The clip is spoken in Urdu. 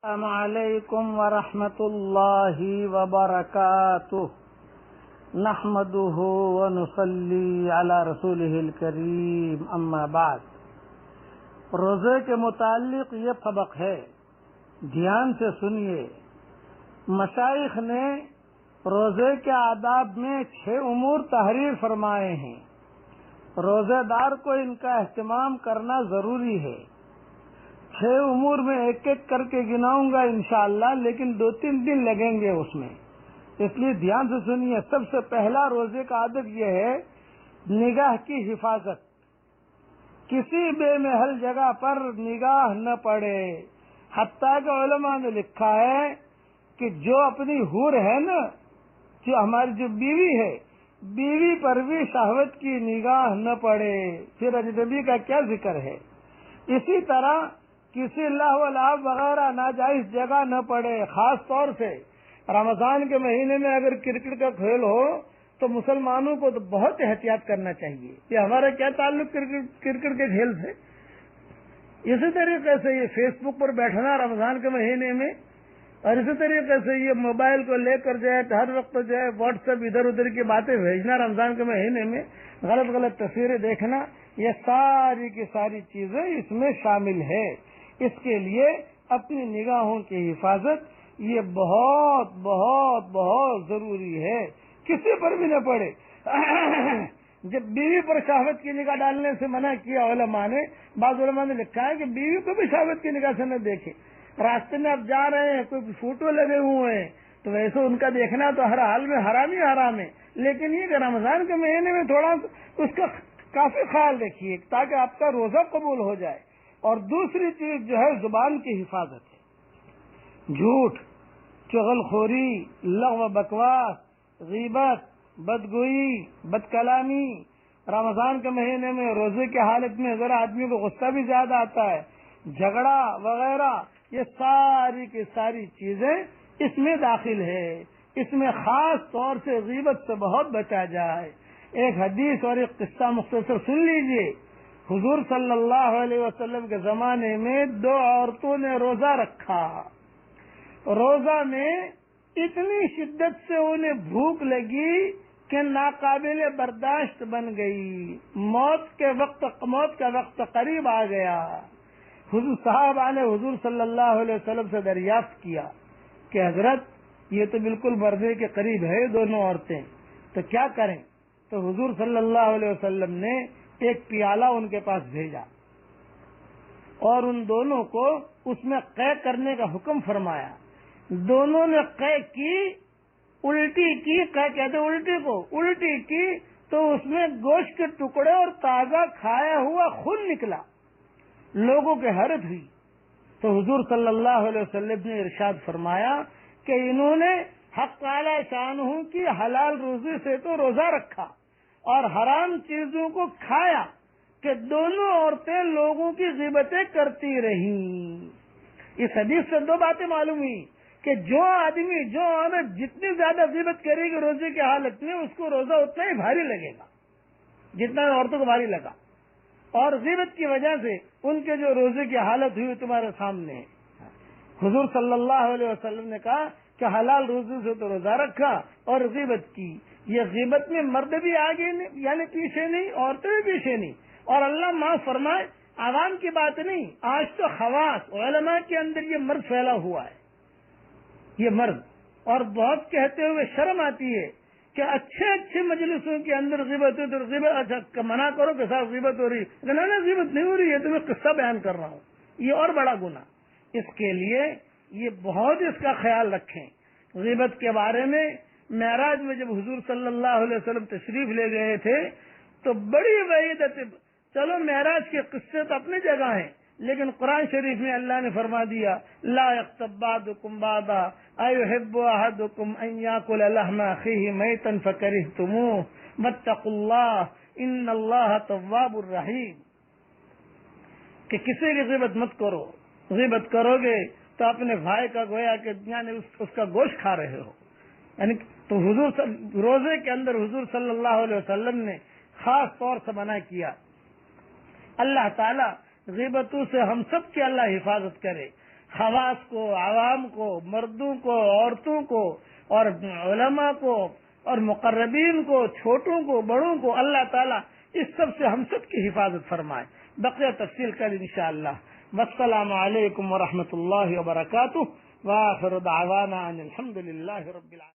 السلام علیکم ورحمۃ اللہ وبرکاتہ نحمده ونصلی علی رسولہ الکریم اما بعد۔ روزے کے متعلق یہ سبق ہے، دھیان سے سنیے۔ مشائخ نے روزے کے آداب میں 6 امور تحریر فرمائے ہیں۔ روزے دار کو ان کا اہتمام کرنا ضروری ہے۔ 6 امور میں ایک ایک کر کے گناؤں گا انشاءاللہ، لیکن 2-3 دن لگیں گے اس میں، اس لیے دھیان سے سنیے۔ سب سے پہلا روزے کا ادب یہ ہے نگاہ کی حفاظت۔ کسی بے محل جگہ پر نگاہ نہ پڑے، حتیٰ کہ علماء نے لکھا ہے کہ جو اپنی حور ہے نا، جو ہماری جو بیوی ہے، بیوی پر بھی شہوت کی نگاہ نہ پڑے، پھر اجنبی کا کیا ذکر ہے۔ اسی طرح کسی لہو و لعب وغیرہ ناجائز جگہ نہ پڑے۔ خاص طور سے رمضان کے مہینے میں اگر کرکٹ کا کھیل ہو تو مسلمانوں کو تو بہت احتیاط کرنا چاہیے۔ یہ ہمارا کیا تعلق کرکٹ کے کھیل سے؟ اسی طریقے سے یہ فیس بک پر بیٹھنا رمضان کے مہینے میں، اور اسی طریقے سے یہ موبائل کو لے کر جو ہے ہر وقت جو ہے واٹس ایپ ادھر ادھر کی باتیں بھیجنا رمضان کے مہینے میں، غلط غلط تصویریں دیکھنا، یہ ساری کی ساری چیزیں اس میں شامل ہے۔ اس کے لیے اپنی نگاہوں کی حفاظت یہ بہت بہت بہت ضروری ہے، کسی پر بھی نہ پڑے۔ جب بیوی پر شہوت کی نگاہ ڈالنے سے منع کیا علماء نے، بعض علماء نے لکھا ہے کہ بیوی کو بھی شہوت کی نگاہ سے نہ دیکھے۔ راستے میں آپ جا رہے ہیں، کوئی فوٹو لگے ہوئے ہیں تو ویسے ان کا دیکھنا تو ہر حال میں حرام ہی حرام ہے، لیکن یہ کہ رمضان کے مہینے میں تھوڑا اس کا کافی خیال رکھیے تاکہ آپ کا روزہ قبول ہو جائے۔ اور دوسری چیز جو ہے زبان کی حفاظت ہے۔ جھوٹ، چغل خوری، لغو بکواس، غیبت، بدگوئی، بد کلامی۔ رمضان کے مہینے میں روزے کی حالت میں ذرا آدمی کو غصہ بھی زیادہ آتا ہے، جھگڑا وغیرہ، یہ ساری کی ساری چیزیں اس میں داخل ہے۔ اس میں خاص طور سے غیبت سے بہت بچا جائے۔ ایک حدیث اور ایک قصہ مختصر سن لیجئے۔ حضور صلی اللہ علیہ وسلم کے زمانے میں 2 عورتوں نے روزہ رکھا۔ روزہ میں اتنی شدت سے انہیں بھوک لگی کہ ناقابل برداشت بن گئی، موت کا وقت قریب آ گیا۔ حضور صاحبہ نے حضور صلی اللہ علیہ وسلم سے دریافت کیا کہ حضرت یہ تو بالکل مردے کے قریب ہے دونوں عورتیں، تو کیا کریں؟ تو حضور صلی اللہ علیہ وسلم نے ایک پیالہ ان کے پاس بھیجا اور ان دونوں کو اس میں قے کرنے کا حکم فرمایا۔ دونوں نے قے کی، الٹی کی، قے کہتے الٹی کو، الٹی کی تو اس میں گوشت کے ٹکڑے اور تازہ کھایا ہوا خون نکلا۔ لوگوں کی حیرت ہوئی تو حضور صلی اللہ علیہ وسلم نے ارشاد فرمایا کہ انہوں نے حق تعالی شانہ کی حلال روزی سے تو روزہ رکھا اور حرام چیزوں کو کھایا کہ دونوں عورتیں لوگوں کی غیبتیں کرتی رہیں۔ اس حدیث سے 2 باتیں معلوم ہوئی کہ جو عورت جتنی زیادہ غیبت کرے گی روزے کی حالت میں، اس کو روزہ اتنا ہی بھاری لگے گا جتنا عورتوں کو بھاری لگا، اور غیبت کی وجہ سے ان کے جو روزے کی حالت ہوئی تمہارے سامنے ہے۔ حضور صلی اللہ علیہ وسلم نے کہا کہ حلال روزے سے تو روزہ رکھا اور غیبت کی۔ یہ غیبت میں مرد بھی آگے نہیں، یعنی پیچھے نہیں، عورتیں بھی پیچھے نہیں، اور اللہ معاف فرمائے عوام کی بات نہیں، آج تو خواص علماء کے اندر یہ مرض پھیلا ہوا ہے، یہ مرض، اور بہت کہتے ہوئے شرم آتی ہے کہ اچھے مجلسوں کے اندر غیبت ہے تو غیبت، اچھا منع کرو کہ صاحب غیبت ہو رہی ہے، نہ غیبت نہیں ہو رہی ہے، تو میں قصہ بیان کر رہا ہوں، یہ اور بڑا گناہ۔ اس کے لیے یہ بہت اس کا خیال رکھیں۔ غیبت کے بارے میں معراج میں جب حضور صلی اللہ علیہ وسلم تشریف لے گئے تھے تو بڑی وعیدت، چلو معراج کے قصے تو اپنی جگہ ہیں، لیکن قرآن شریف میں اللہ نے فرما دیا لا یغتب بعضکم بعضا ایحب احدکم ان یاکل لحم اخیہ میتا فکرہتموہ واتقوا اللہ ان اللہ تواب الرحیم، کہ کسی کی غیبت مت کرو، غیبت کرو گے تو اپنے بھائی کا گویا کہ یعنی اس کا گوشت کھا رہے ہو، یعنی تو روزے کے اندر حضور صلی اللہ علیہ وسلم نے خاص طور سے منع کیا۔ اللہ تعالی غیبتوں سے ہم سب کی اللہ حفاظت کرے۔ خواص کو، عوام کو، مردوں کو، عورتوں کو، اور علماء کو، اور مقربین کو، چھوٹوں کو، بڑوں کو اللہ تعالیٰ اس سب سے ہم سب کی حفاظت فرمائے. بقیہ تفصیل کل انشاءاللہ. والسلام علیکم ورحمۃ اللہ وبرکاتہ. وآخر دعوانا ان الحمد للہ رب العالمین.